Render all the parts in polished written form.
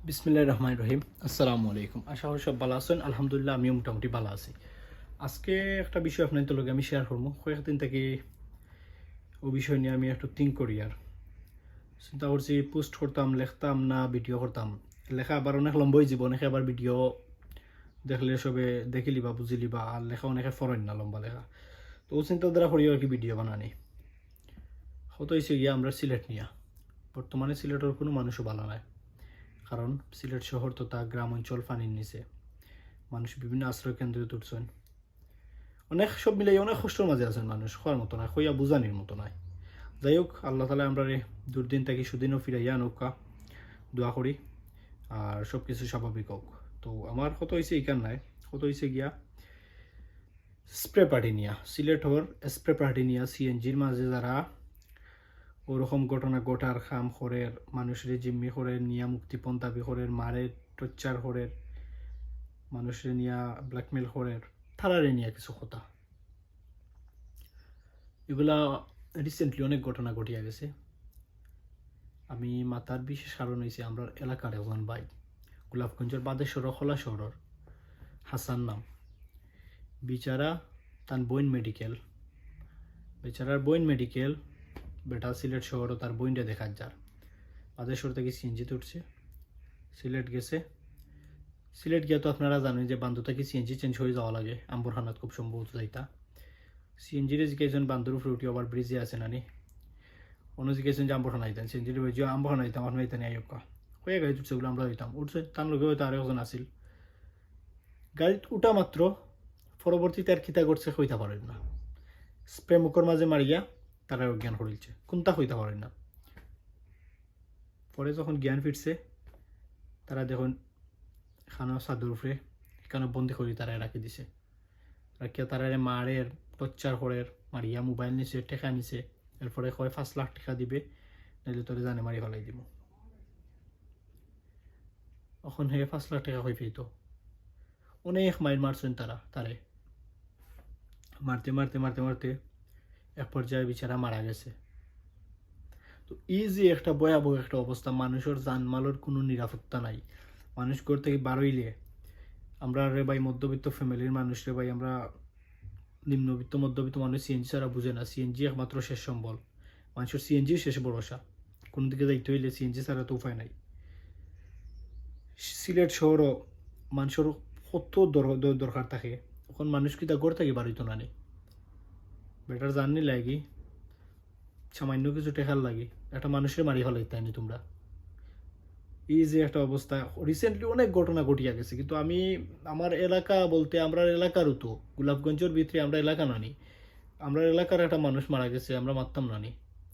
বিসমিল্লাহির রহমানির রহিম। আসসালামু আলাইকুম। আশা করি সব ভালো আছেন। আলহামদুলিল্লাহ আমিও মোটামুটি ভালো আছি। আজকে একটা বিষয় আপনাদের লগে আমি শেয়ার করবো। কয়েকদিন থেকে ওই বিষয় নিয়ে আমি একটু থিঙ্ক করি আর চিন্তা করছি পোস্ট করতাম, লিখতাম না ভিডিও করতাম। লেখা আবার অনেক লম্বই জীব, অনেকে আবার ভিডিও দেখলে সবে দেখিলি বা বুঝিলি বা আর লেখা অনেকে ফরেন না লম্বা লেখা। তো ও চিন্তাধারা করি আর কি ভিডিও বানানি। হয়তো হয়েছে গিয়া আমরা সিলেট নিয়া বর্তমানে সিলেটের কোনো মানুষও ভালো নাই। কারণ সিলেট শহর তো তা গ্রাম অঞ্চল পানির নিচে, মানুষ বিভিন্ন আশ্রয় কেন্দ্রে তুলছেন, অনেক সব মিলাই অনেক কষ্টের মাঝে আছেন মানুষ, হওয়ার মতো নয়, হইয়া বুঝানির মতো নয়। যাই হোক, আল্লাহ তালা আমরা দুর্দিন থাকি সুদিনও ফিরাইয়া নৌকা দোয়া করি আর সব কিছু স্বাভাবিক হোক। তো আমার কত হয়েছে ইকার নাই, কত হয়েছে গিয়া স্প্রে পার্টি নিয়া সিলেট হওয়ার স্প্রে পার্টি নিয়া সিএনজির মাঝে যারা ওরকম ঘটনা ঘটার খাম খরের মানুষের জিম্মি খরের নিয়া মুক্তিপন্থা খরের মারে টর্চার খরের মানুষের নিয়া ব্ল্যাকমেল খরের তারারে নিয়ে কিছু কথা। এগুলা রিসেন্টলি অনেক ঘটনা ঘটিয়া গেছে। আমি মাতার বিশেষ কারণ হয়েছে আমরা এলাকার একজন ভাই, গোলাপগঞ্জের বাদেশ্বর খোলা শহরের হাসান নাম, বিচারা তার বইন মেডিকেল, বেচারার বইন মেডিকেল বেটা সিলেট শহরও তার বইনটা দেখার যার বাদেশ্বর থেকে সিএনজিতে উঠছে, সিলেট গেছে। সিলেট গিয়া তো আপনারা জানেন যে বান্ধু থেকে সিএনজি চেঞ্জ হয়ে যাওয়া লাগে, আম্বরখানাত খুব সম্ভবত যাইতা। সিএনজির জিজ্ঞাসা বান্ধুর উপরে উঠি আবার ব্রিজে আছে নানি, অন্য জিজ্ঞাসা যে আম্বরখানা আইতেন সিএনজির যে আম্বরখানা আইতাম আপনার আইতেন আইকা হয়ে গাড়ি উঠছে বলে আমরা হইতাম উঠছে, তার লগে হয়তো আরো একজন আসিল। গাড়িত উঠা মাত্র পরবর্তীতে আর খিতা করছে হইতে পারেন না, স্প্রে মুখর মাঝে মারিয়া তারা জ্ঞান করিলছে, কোনটা হইতে পারেন না। পরে যখন জ্ঞান ফিরছে তারা দেখুন খানা চাদর উপরে এখানে বন্দি করি তারা রাখি দিছে, রাখিয়া তারা মারের টর্চার করে মারিয়া মোবাইল নিছে টেকা নিছে, এরপরে কয় 5 লাখ টাকা দিবে নাহলে তোরে জানে মারি ফেলাই দিব। এখন হে 5 লাখ টাকা হয়ে পেতো, অনেক মাইল মারছেন তারে মারতে মারতে মারতে মারতে এক পর্যায়ে বিচারা মারা গেছে। তো এই যে একটা ভয়াবহ একটা অবস্থা, মানুষের জানমালের কোনো নিরাপত্তা নাই। মানুষ ঘর থেকে বারইলে আমরা রে ভাই মধ্যবিত্ত ফ্যামিলির মানুষ রে ভাই, আমরা নিম্নবিত্ত মধ্যবিত্ত মানুষ সিএনজি ছাড়া বুঝে না, সিএনজি একমাত্র শেষ সম্বল, মানুষের সিএনজি শেষ ভরসা, কোনো দিকে যাইতে হইলে সিএনজি ছাড়া তো উপায় নাই। সিলেট শহরও মানুষের কত দরকার থাকে, এখন মানুষ কি তা ঘর থেকে বাড়িত না নেই, বেটার জাননি লাগি সামান্য কিছু টেকার লাগে একটা মানুষের মারি ফেলাইতে নি তোমরা। এই যে একটা অবস্থা রিসেন্টলি অনেক ঘটনা ঘটিয়া গেছে, কিন্তু আমি আমার এলাকা বলতে আমরা এলাকারও তো গোলাপগঞ্জের ভিতরে আমরা এলাকা নানি, আমরা এলাকার একটা মানুষ মারা গেছে আমরা মারতাম নানি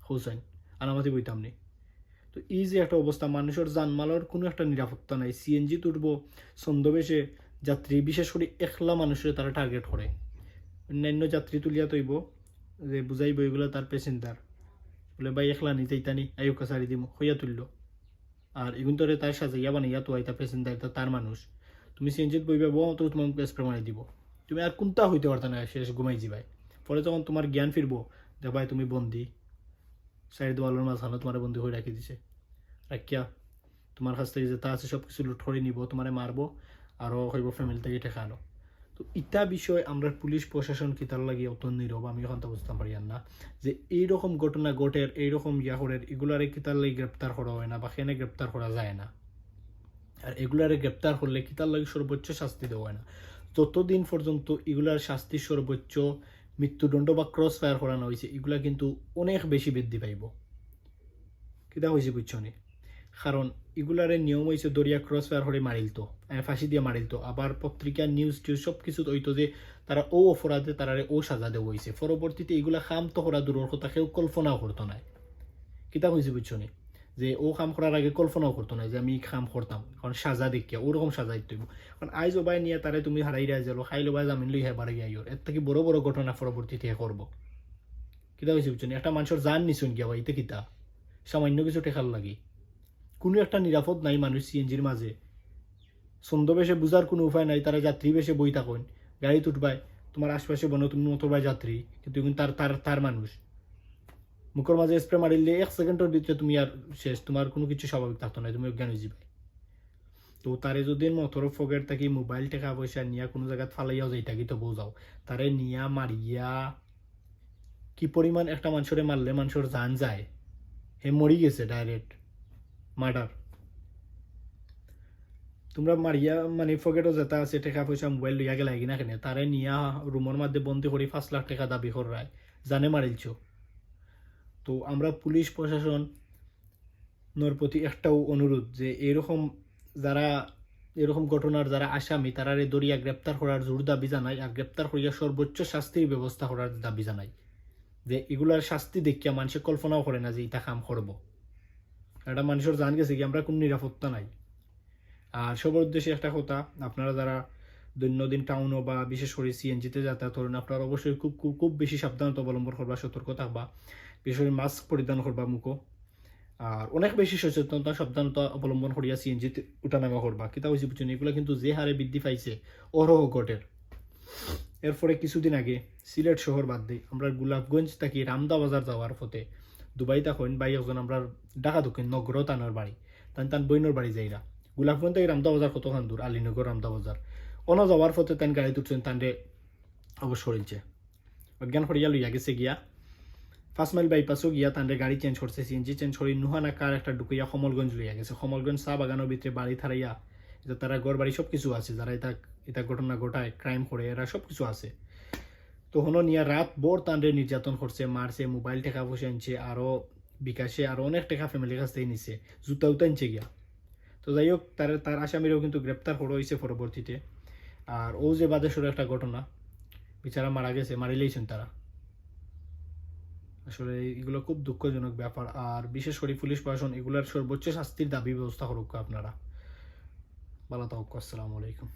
হোসেন আনামাতি বইতাম নি। তো এই যে একটা অবস্থা, মানুষের জানমালের কোনো একটা নিরাপত্তা নাই, সিএনজি তুলবো ছন্দবেশে যাত্রী বিশেষ করে একলা মানুষের তারা টার্গেট করে, অন্যান্য যাত্রী তুলিয়া তৈব যে বুঝাইব এগুলো তার প্যাসেঞ্জার বলে ভাই একলা নি যাইতানি আয়ুকা সারি দিম হইয়া তুলল, আর এগুন তোরে তার সাজাইয়া বানাইয়া তো আইতা প্যাসেঞ্জার তার মানুষ, তুমি সিএনজিত বইবে বো তো তোমাকে স্প্রে মারি দিব, তুমি আর কোনটা হইতে পারতা না, শেষ ঘুমাই যাবাই। পরে যখন তোমার জ্ঞান ফিরবো দেখবাই তুমি বন্দি, সাইড দেওয়ালের মাঝখানে তোমার বন্দি হয়ে রাখি দিছে, রাখিয়া তোমার কাছ থেকে যেটা আছে সব কিছু লুট করে নিব, তোমারে মারবো আরও হইব ফ্যামিলি থেকে টেকা আনো। তো ইটা বিষয় আমরা পুলিশ প্রশাসন কি তার লাগে অত নীরব আমি এখন তো বুঝতে পারি না, যে এইরকম ঘটনা ঘটের এইরকম ইয়াহরের এগুলারে কি তার লাগে গ্রেপ্তার করা হয় না বা কেনে গ্রেপ্তার করা যায় না, আর এগুলারে গ্রেপ্তার করলে কি তার লাগে সর্বোচ্চ শাস্তি দেওয়া হয় না। যতদিন পর্যন্ত এগুলার শাস্তি সর্বোচ্চ মৃত্যুদণ্ড বা ক্রস ফায়ার করানো হয়েছে এগুলা কিন্তু অনেক বেশি বৃদ্ধি পাইব। কিতা হয়েছে বুঝছো নি, কারণ এগুলারে নিয়ম হয়েছে দরিয়া ক্রস ফায়ার করে মারিলতো, ফাঁসি দিয়ে মারিলতো, আবার পত্রিকা নিউজ টিউজ সব কিছু হইতো যে তারা ও অপরাধে তারা ও সাজা দেওয়া হয়েছে, পরবর্তীতে এগুলা খাম তো করা দূরের কথা কেউ কল্পনাও করতো না। কিতা হয়েছে বুঝছো নি, যে ও কাম করার আগে কল্পনাও করতো না যে আমি কাম করতাম, কারণ সাজা দেখিয়া ওরকম সাজা দিতে কারণ আইজ ওবাই নিয়ে তারে তুমি হারাই রাই যালো খাইলো বা জামিন লই হ্যাঁ বাড়ি আইয়র এর থেকে বড় বড় ঘটনা পরবর্তীতে করবো। কিতা হয়েছে বুঝছো নি, একটা মানুষের জান নিছুন গিয়া ভাই কিতা সামান্য কিছু টেকার লাগে, কোনো একটা নিরাপদ নাই মানুষ সিএনজির মাঝে, ছন্দবেশে বুঝার কোনো উপায় নাই, তারা যাত্রী বেশে বই থাকেন গাড়িতে উঠবায় তোমার আশপাশে বনো তুমি মতোবাই যাত্রী কিন্তু এখন তার তার তার মানুষ মুখের মাঝে স্প্রে মারিলে 1 সেকেন্ডের ভিতরে তুমি আর শেষ, তোমার কোনো কিছু স্বাভাবিক থাকতো না, তুমি অজ্ঞান হয়ে যাবে। তো তারে যদি মতর ফকেট থাকি মোবাইল টাকা পয়সা নিয়া কোনো জায়গাত ফালাইয়াও যাই থাকি তো বোঝাও তারে নিয়া মারিয়া কি পরিমাণ একটা মানুষরে মারলে মানুষের জান যায়, হে মরি গেছে ডাইরেক্ট মার্ডার। তোমরা মারিয়া মানে ফকেটও যেটা আছে টাকা পয়সা মোবাইল লইয়া গেলাই কিনা কেনে তারে নিয়া রুমের মধ্যে বন্দি করে 5 লাখ টাকা দাবি করায় জানে মারিলছো। তো আমরা পুলিশ প্রশাসন নর প্রতি একটাও অনুরোধ যে এরকম যারা এরকম ঘটনার যারা আসামি তারারে দরিয়া গ্রেপ্তার করার জোর দাবি জানাই, আর গ্রেপ্তার করিয়া সর্বোচ্চ শাস্তির ব্যবস্থা করার দাবি জানাই। যে এগুলার শাস্তি দেখিয়া মানুষে কল্পনাও করে না যে এটা কাম করব। এটা মানুষের জান গেছে কি আমরা কোন নিরাপত্তা নাই। আর সবার উদ্দেশ্যে একটা কথা, আপনারা যারা দৈনন্দিন টাউনও বা বিশেষ করে সিএনজিতে যাতায়াত করেন আপনারা অবশ্যই খুব খুব খুব বেশি সাবধানতা অবলম্বন করবা, সতর্ক থাকবা, বিশেষ করে মাস্ক পরিধান করবা মুখো। আর অনেক বেশি সচেতনতা সাবধানতা অবলম্বন করিয়া সিএনজিতে উঠানামা করবা। কিতা হয়েছে বুঝছেন, এগুলো কিন্তু যে হারে বৃদ্ধি পাইছে অরহ ঘটের। এরপরে কিছুদিন আগে সিলেট শহর বাদ দিই আমরা গোলাপগঞ্জ থাকি রামদা বাজার যাওয়ার পথে দুবাই তখন বাই একজন আমরা ঢাকা দক্ষিণ নগর তানোর বাড়ি তান বইনোর বাড়ি যাইরা গোলাপগঞ্জ থেকে রামদা বাজার কতক্ষণ দূর, আলীনগর রামদা বাজার অন যাওয়ার পথে তান গাড়ি তুলছেন তানরে অবশ্য করিলছে অজ্ঞান করিয়া লইয়া গেছে গিয়া 5 মাইল বাইপাসও গিয়া তানরে গাড়ি চেঞ্জ করছে, সিএনজি চেঞ্জ করি নুহানা কার একটা ঢুকাইয়া কমলগঞ্জ লইয়া গেছে। কমলগঞ্জ চা বাগানের ভিতরে বাড়ি থারাইয়া এটা তারা ঘর বাড়ি সব কিছু আছে, যারা এটা এটা ঘটনা ঘটায় ক্রাইম করে এরা সব কিছু আছে। তখনও নিয়ে রাত ভোর তানরে নির্যাতন করছে, মারছে, মোবাইল টাকা পয়সা আনছে, আরও বিকাশে আরও অনেক টাকা ফ্যামিলির কাছ থেকে নিছে, জুতা উতা আনছে গিয়া। তো যাই হোক তার আসামিরাও কিন্তু গ্রেপ্তার করা হয়েছে পরবর্তীতে। আর ও যে বাদেশ্বরের একটা ঘটনা বিচারা মারা গেছে, মারিলেইছেন তারা। আসলে এগুলো খুব দুঃখজনক ব্যাপার। আর বিশেষ করে পুলিশ প্রশাসন এগুলার সর্বোচ্চ শাস্তির দাবি ব্যবস্থা করুক আপনারা। ভালো থাকুক, আসসালামু আলাইকুম।